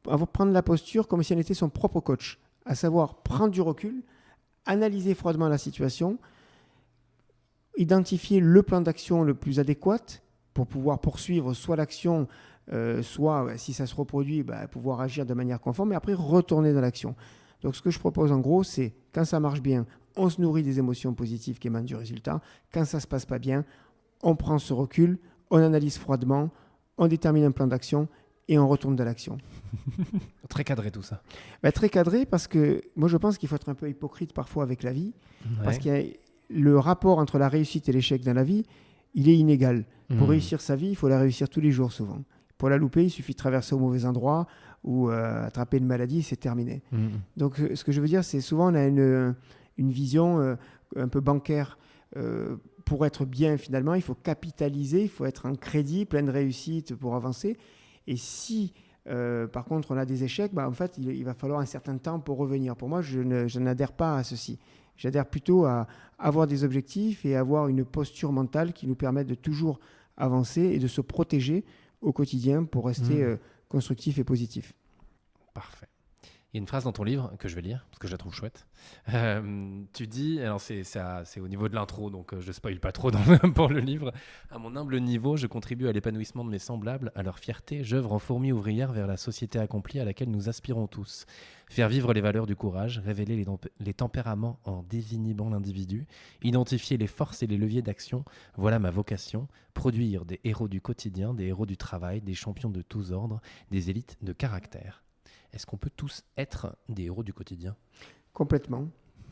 prendre la posture comme si on était son propre coach, à savoir prendre du recul, analyser froidement la situation, identifier le plan d'action le plus adéquat pour pouvoir poursuivre soit l'action, soit, si ça se reproduit, pouvoir agir de manière conforme, et après retourner dans l'action. Donc ce que je propose en gros, c'est quand ça marche bien, on se nourrit des émotions positives qui émanent du résultat. Quand ça ne se passe pas bien, on prend ce recul, on analyse froidement, on détermine un plan d'action et on retourne dans l'action. Très cadré tout ça. Très cadré, parce que moi je pense qu'il faut être un peu hypocrite parfois avec la vie, parce qu'il y a le rapport entre la réussite et l'échec dans la vie, il est inégal. Pour réussir sa vie, il faut la réussir tous les jours souvent. Pour la louper, il suffit de traverser au mauvais endroit ou attraper une maladie et c'est terminé. Donc ce que je veux dire, c'est souvent on a une vision un peu bancaire. Pour être bien, finalement, il faut capitaliser, il faut être en crédit, pleine réussite pour avancer. Et si, par contre, on a des échecs, en fait, il va falloir un certain temps pour revenir. Pour moi, je n'adhère pas à ceci. J'adhère plutôt à avoir des objectifs et avoir une posture mentale qui nous permette de toujours avancer et de se protéger au quotidien pour rester constructif et positif. Parfait. Il y a une phrase dans ton livre que je vais lire parce que je la trouve chouette. Tu dis, alors c'est au niveau de l'intro, donc je ne spoil pas trop pour le livre. À mon humble niveau, je contribue à l'épanouissement de mes semblables, à leur fierté. J'œuvre en fourmi ouvrière vers la société accomplie à laquelle nous aspirons tous. Faire vivre les valeurs du courage, révéler les tempéraments en désinhibant l'individu, identifier les forces et les leviers d'action, voilà ma vocation. Produire des héros du quotidien, des héros du travail, des champions de tous ordres, des élites de caractère. Est-ce qu'on peut tous être des héros du quotidien ? Complètement.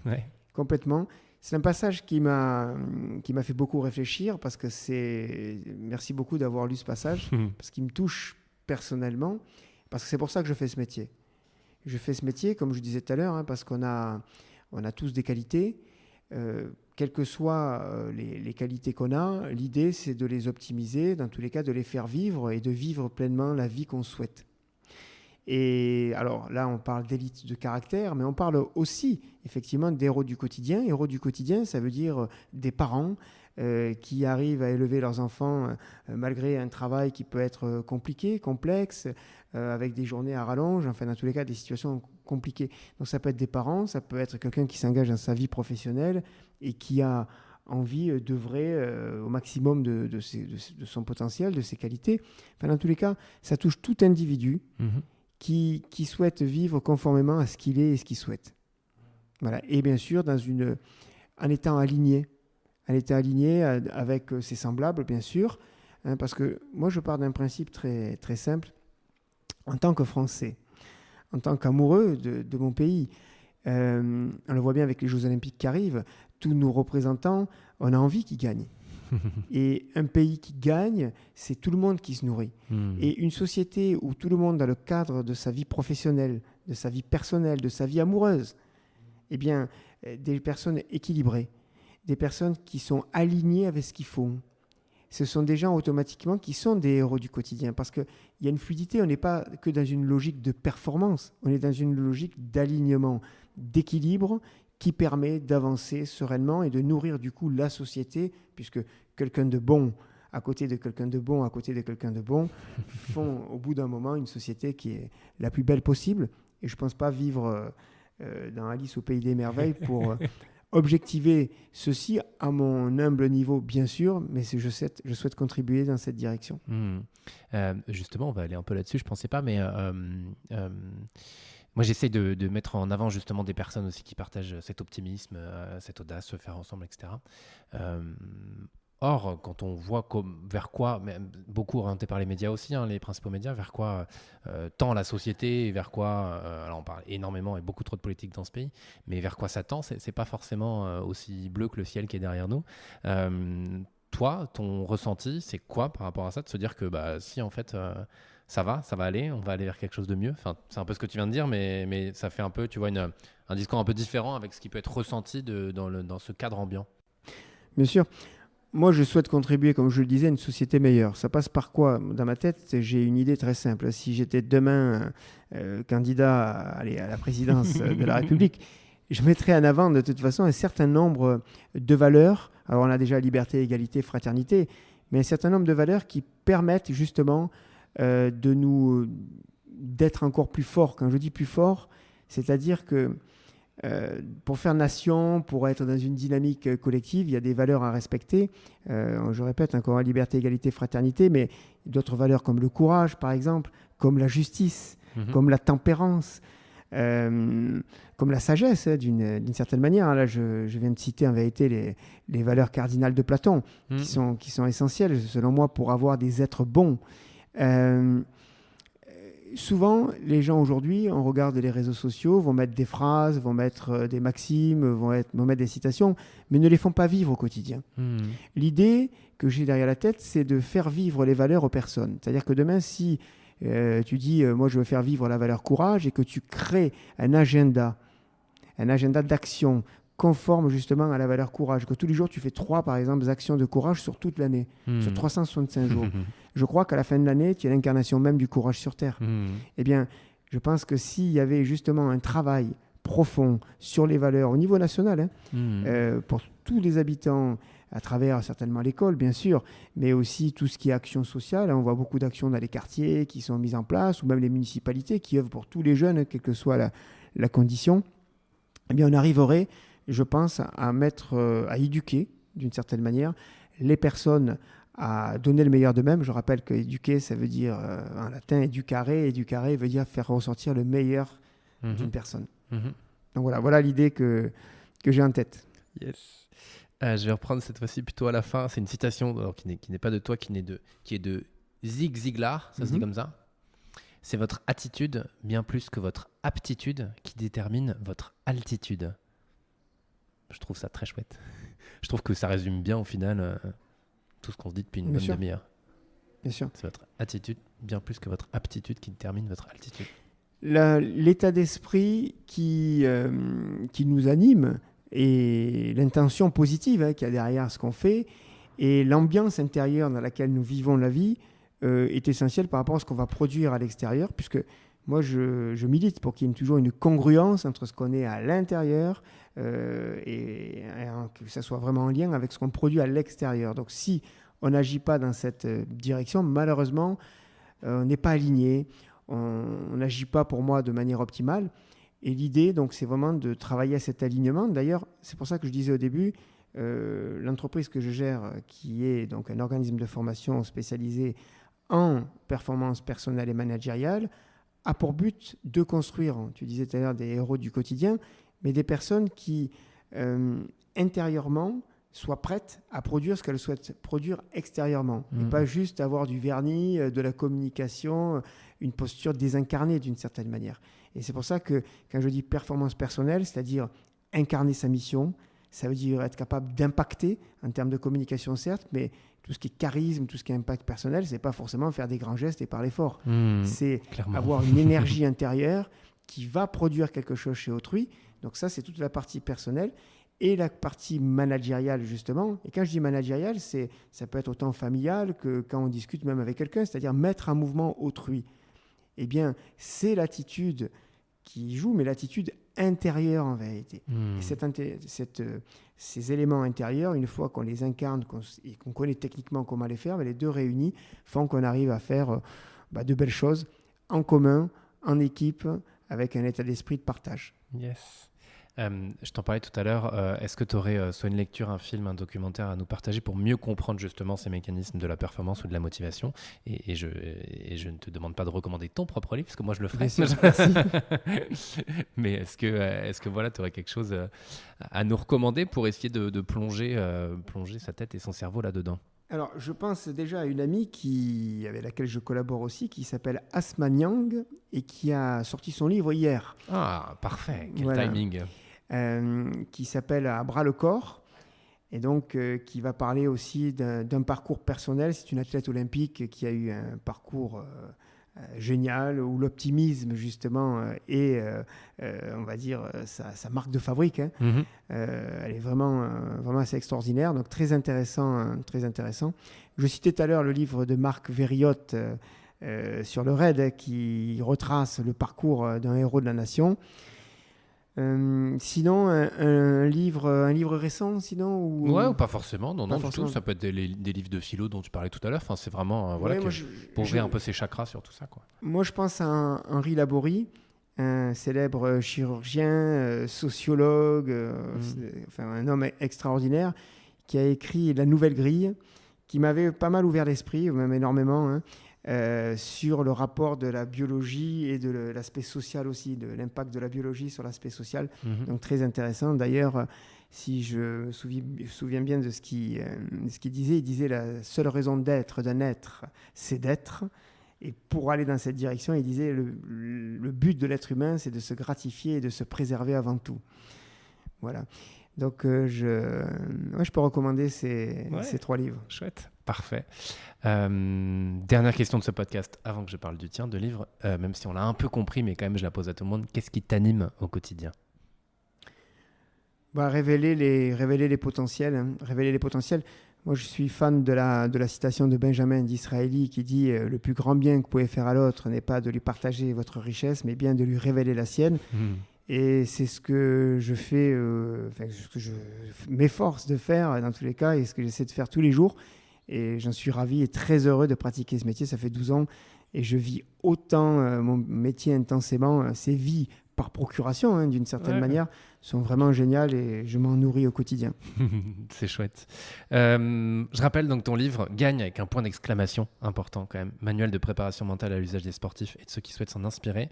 Ouais. Complètement. C'est un passage qui m'a fait beaucoup réfléchir, parce que merci beaucoup d'avoir lu ce passage, parce qu'il me touche personnellement, parce que c'est pour ça que je fais ce métier. Je fais ce métier, comme je disais tout à l'heure, parce qu'on a tous des qualités. Quelles que soient les qualités qu'on a, l'idée, c'est de les optimiser, dans tous les cas, de les faire vivre et de vivre pleinement la vie qu'on souhaite. Et alors là, on parle d'élite de caractère, mais on parle aussi effectivement d'héros du quotidien. Héros du quotidien, ça veut dire des parents qui arrivent à élever leurs enfants malgré un travail qui peut être compliqué, complexe, avec des journées à rallonge, enfin dans tous les cas des situations compliquées. Donc ça peut être des parents, ça peut être quelqu'un qui s'engage dans sa vie professionnelle et qui a envie d'œuvrer au maximum de son potentiel, de ses qualités. Enfin dans tous les cas, ça touche tout individu qui souhaite vivre conformément à ce qu'il est et ce qu'il souhaite. Voilà. Et bien sûr, en étant aligné avec ses semblables, bien sûr, parce que moi, je pars d'un principe très, très simple. En tant que Français, en tant qu'amoureux de mon pays, on le voit bien avec les Jeux Olympiques qui arrivent, tous nos représentants, on a envie qu'ils gagnent. Et un pays qui gagne, c'est tout le monde qui se nourrit. Et une société où tout le monde, dans le cadre de sa vie professionnelle, de sa vie personnelle, de sa vie amoureuse, eh bien, des personnes équilibrées, des personnes qui sont alignées avec ce qu'ils font, ce sont des gens automatiquement qui sont des héros du quotidien, parce qu'il y a une fluidité, on n'est pas que dans une logique de performance, on est dans une logique d'alignement, d'équilibre, qui permet d'avancer sereinement et de nourrir du coup la société, puisque quelqu'un de bon à côté de quelqu'un de bon, à côté de quelqu'un de bon, font au bout d'un moment une société qui est la plus belle possible. Et je ne pense pas vivre dans Alice au Pays des Merveilles pour objectiver ceci à mon humble niveau, bien sûr, mais je souhaite contribuer dans cette direction. Justement, on va aller un peu là-dessus, je ne pensais pas, mais... moi, j'essaie de mettre en avant justement des personnes aussi qui partagent cet optimisme, cette audace, se faire ensemble, etc. Or, quand on voit vers quoi, beaucoup orienté par les médias aussi, hein, les principaux médias, vers quoi tend la société, et vers quoi, alors on parle énormément et beaucoup trop de politique dans ce pays, mais vers quoi ça tend, c'est pas forcément aussi bleu que le ciel qui est derrière nous. Toi, ton ressenti, c'est quoi par rapport à ça, de se dire que si en fait ça va aller, on va aller vers quelque chose de mieux. Enfin, c'est un peu ce que tu viens de dire, mais ça fait un peu, tu vois, un discours un peu différent avec ce qui peut être ressenti dans ce cadre ambiant. Bien sûr. Moi, je souhaite contribuer, comme je le disais, à une société meilleure. Ça passe par quoi? Dans ma tête, j'ai une idée très simple. Si j'étais demain candidat à la présidence de la République, je mettrais en avant de toute façon un certain nombre de valeurs. Alors, on a déjà liberté, égalité, fraternité, mais un certain nombre de valeurs qui permettent justement d'être encore plus forts. Quand je dis plus fort, c'est-à-dire que pour faire nation, pour être dans une dynamique collective, il y a des valeurs à respecter. Je répète encore, liberté, égalité, fraternité, mais d'autres valeurs comme le courage, par exemple, comme la justice, comme la tempérance, comme la sagesse, d'une certaine manière. Là, je viens de citer en vérité les valeurs cardinales de Platon, qui sont essentielles, selon moi, pour avoir des êtres bons. Souvent, les gens aujourd'hui, on regarde les réseaux sociaux, vont mettre des phrases, vont mettre des maximes, vont mettre des citations, mais ne les font pas vivre au quotidien. L'idée que j'ai derrière la tête, c'est de faire vivre les valeurs aux personnes. C'est-à-dire que demain, si tu dis, moi je veux faire vivre la valeur courage, et que tu crées un agenda d'action conforme justement à la valeur courage, que tous les jours tu fais 3 par exemple actions de courage sur toute l'année, sur 365 jours. Je crois qu'à la fin de l'année, tu es l'incarnation même du courage sur Terre. Eh bien, je pense que s'il y avait justement un travail profond sur les valeurs au niveau national, pour tous les habitants, à travers certainement l'école, bien sûr, mais aussi tout ce qui est action sociale. On voit beaucoup d'actions dans les quartiers qui sont mises en place, ou même les municipalités qui œuvrent pour tous les jeunes, quelle que soit la condition. Eh bien, on arriverait, je pense, à éduquer, d'une certaine manière, les personnes à donner le meilleur d'eux-mêmes. Je rappelle que éduquer, ça veut dire, en latin, educare. Educare veut dire faire ressortir le meilleur d'une personne. Donc voilà l'idée que j'ai en tête. Yes. Je vais reprendre cette fois-ci plutôt à la fin. C'est une citation alors, qui n'est pas de toi, qui est de Zig Ziglar, ça se dit comme ça. C'est votre attitude, bien plus que votre aptitude, qui détermine votre altitude. Je trouve ça très chouette. Je trouve que ça résume bien au final tout ce qu'on se dit depuis une bonne demi-heure. Bien sûr. C'est votre attitude, bien plus que votre aptitude, qui détermine votre altitude. L'état d'esprit qui nous anime et l'intention positive qu'il y a derrière ce qu'on fait et l'ambiance intérieure dans laquelle nous vivons la vie est essentielle par rapport à ce qu'on va produire à l'extérieur, puisque moi je milite pour qu'il y ait toujours une congruence entre ce qu'on est à l'intérieur et que ça soit vraiment en lien avec ce qu'on produit à l'extérieur. Donc si on n'agit pas dans cette direction, malheureusement, on n'est pas aligné, on n'agit pas pour moi de manière optimale. Et l'idée, donc, c'est vraiment de travailler à cet alignement. D'ailleurs, c'est pour ça que je disais au début, l'entreprise que je gère, qui est donc un organisme de formation spécialisé en performance personnelle et managériale, a pour but de construire, tu disais tout à l'heure, des héros du quotidien, mais des personnes qui, intérieurement, soient prêtes à produire ce qu'elles souhaitent produire extérieurement. Et pas juste avoir du vernis, de la communication, une posture désincarnée d'une certaine manière. Et c'est pour ça que quand je dis performance personnelle, c'est-à-dire incarner sa mission, ça veut dire être capable d'impacter en termes de communication, certes, mais tout ce qui est charisme, tout ce qui est impact personnel, c'est pas forcément faire des grands gestes et parler fort. C'est clairement avoir une énergie intérieure qui va produire quelque chose chez autrui. Donc ça, c'est toute la partie personnelle. Et la partie managériale, justement. Et quand je dis managériale, ça peut être autant familial que quand on discute même avec quelqu'un, c'est-à-dire mettre en mouvement autrui. Eh bien, c'est l'attitude qui joue, mais l'attitude intérieure en vérité. Et ces éléments intérieurs, une fois qu'on les incarne et qu'on connaît techniquement comment les faire, les deux réunis font qu'on arrive à faire de belles choses en commun, en équipe, avec un état d'esprit de partage. Yes. Je t'en parlais tout à l'heure. Est-ce que tu aurais soit une lecture, un film, un documentaire à nous partager pour mieux comprendre justement ces mécanismes de la performance ou de la motivation et je ne te demande pas de recommander ton propre livre, parce que moi je le ferai. Mais est-ce que voilà, tu aurais quelque chose à nous recommander pour essayer de plonger sa tête et son cerveau là-dedans? Alors, je pense déjà à une amie avec laquelle je collabore aussi, qui s'appelle Asma Nyang et qui a sorti son livre hier. Ah, parfait, quel Voilà. timing. Qui s'appelle À bras le corps, et donc qui va parler aussi d'un parcours personnel. C'est une athlète olympique qui a eu un parcours génial, où l'optimisme justement est, on va dire, sa marque de fabrique. Hein. Mm-hmm. Elle est vraiment assez extraordinaire, donc très intéressant, très intéressant. Je citais tout à l'heure le livre de Marc Verriotte sur le raid, qui retrace le parcours d'un héros de la nation. Sinon, un livre récent, sinon ou pas forcément, non, pas du forcément. tout. Ça peut être des livres de philo dont tu parlais tout à l'heure. Enfin, c'est vraiment Ouais, pour ouvrir un peu ses chakras sur tout ça, quoi. Moi, je pense à Henri Laborie, un célèbre chirurgien, sociologue, un homme extraordinaire, qui a écrit La Nouvelle Grille, qui m'avait pas mal ouvert l'esprit, même énormément, hein, sur le rapport de la biologie et de l'aspect social aussi, de l'impact de la biologie sur l'aspect social. Mm-hmm. Donc très intéressant. D'ailleurs, si je me souviens bien de ce qu'il disait, il disait la seule raison d'être d'un être, c'est d'être. Et pour aller dans cette direction, il disait le but de l'être humain, c'est de se gratifier et de se préserver avant tout. Voilà. Donc, je peux recommander ces 3 livres. Chouette, parfait. Dernière question de ce podcast, avant que je parle du tien, de livre, même si on l'a un peu compris, mais quand même je la pose à tout le monde. Qu'est-ce qui t'anime au quotidien ? Révéler les potentiels. Hein. Révéler les potentiels. Moi, je suis fan de la citation de Benjamin Disraeli qui dit « Le plus grand bien que vous pouvez faire à l'autre n'est pas de lui partager votre richesse, mais bien de lui révéler la sienne. » Et c'est ce que je fais, ce que je m'efforce de faire dans tous les cas, et ce que j'essaie de faire tous les jours. Et j'en suis ravi et très heureux de pratiquer ce métier. Ça fait 12 ans et je vis autant mon métier intensément. Ces vies par procuration, hein, d'une certaine manière, sont vraiment géniales et je m'en nourris au quotidien. C'est chouette. Je rappelle donc ton livre Gagne avec un point d'exclamation important quand même. Manuel de préparation mentale à l'usage des sportifs et de ceux qui souhaitent s'en inspirer.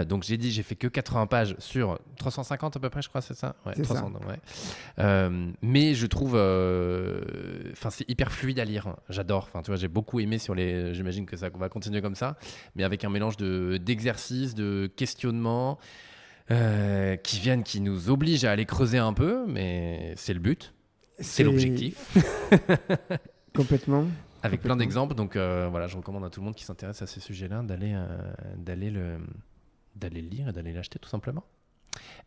Donc j'ai fait que 80 pages sur 350 à peu près, je crois, c'est ça ? Ouais, c'est 300, ça. Ouais. Mais je trouve, c'est hyper fluide à lire. J'adore. Enfin, tu vois, j'ai beaucoup aimé j'imagine que ça va continuer comme ça, mais avec un mélange d'exercices, de questionnements. Qui nous obligent à aller creuser un peu, mais c'est le but, c'est l'objectif. Complètement. Avec plein d'exemples, donc voilà, je recommande à tout le monde qui s'intéresse à ces sujets-là d'aller le lire et d'aller l'acheter tout simplement.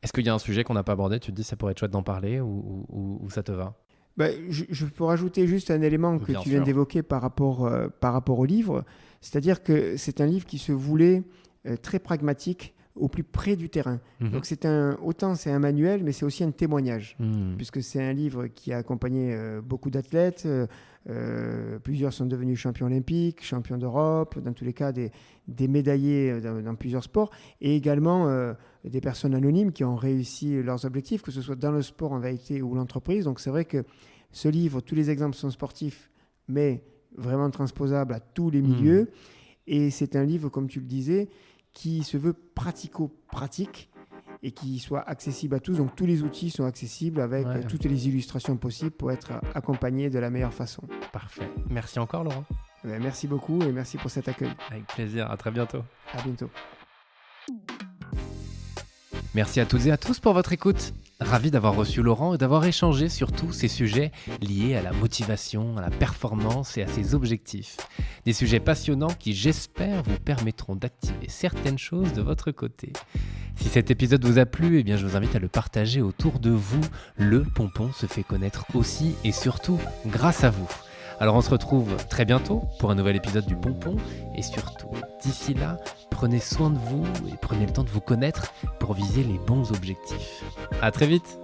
Est-ce qu'il y a un sujet qu'on n'a pas abordé ? Tu te dis ça pourrait être chouette d'en parler ou ça te va ? Je peux rajouter juste un élément que tu viens d'évoquer par rapport au livre, c'est-à-dire que c'est un livre qui se voulait très pragmatique, au plus près du terrain. Donc c'est un manuel, mais c'est aussi un témoignage, puisque c'est un livre qui a accompagné beaucoup d'athlètes. Plusieurs sont devenus champions olympiques, champions d'Europe, dans tous les cas des médaillés dans plusieurs sports, et également des personnes anonymes qui ont réussi leurs objectifs, que ce soit dans le sport en vérité ou l'entreprise. Donc c'est vrai que ce livre, tous les exemples sont sportifs, mais vraiment transposables à tous les milieux. Et c'est un livre, comme tu le disais, qui se veut pratico-pratique et qui soit accessible à tous. Donc tous les outils sont accessibles avec toutes les illustrations possibles pour être accompagnés de la meilleure façon. Parfait. Merci encore, Laurent. Merci beaucoup et merci pour cet accueil. Avec plaisir. À très bientôt. À bientôt. Merci à toutes et à tous pour votre écoute. Ravi d'avoir reçu Laurent et d'avoir échangé sur tous ces sujets liés à la motivation, à la performance et à ses objectifs. Des sujets passionnants qui, j'espère, vous permettront d'activer certaines choses de votre côté. Si cet épisode vous a plu, eh bien, je vous invite à le partager autour de vous. Le Pompon se fait connaître aussi et surtout grâce à vous. Alors on se retrouve très bientôt pour un nouvel épisode du Pompon et surtout, d'ici là, prenez soin de vous et prenez le temps de vous connaître pour viser les bons objectifs. À très vite!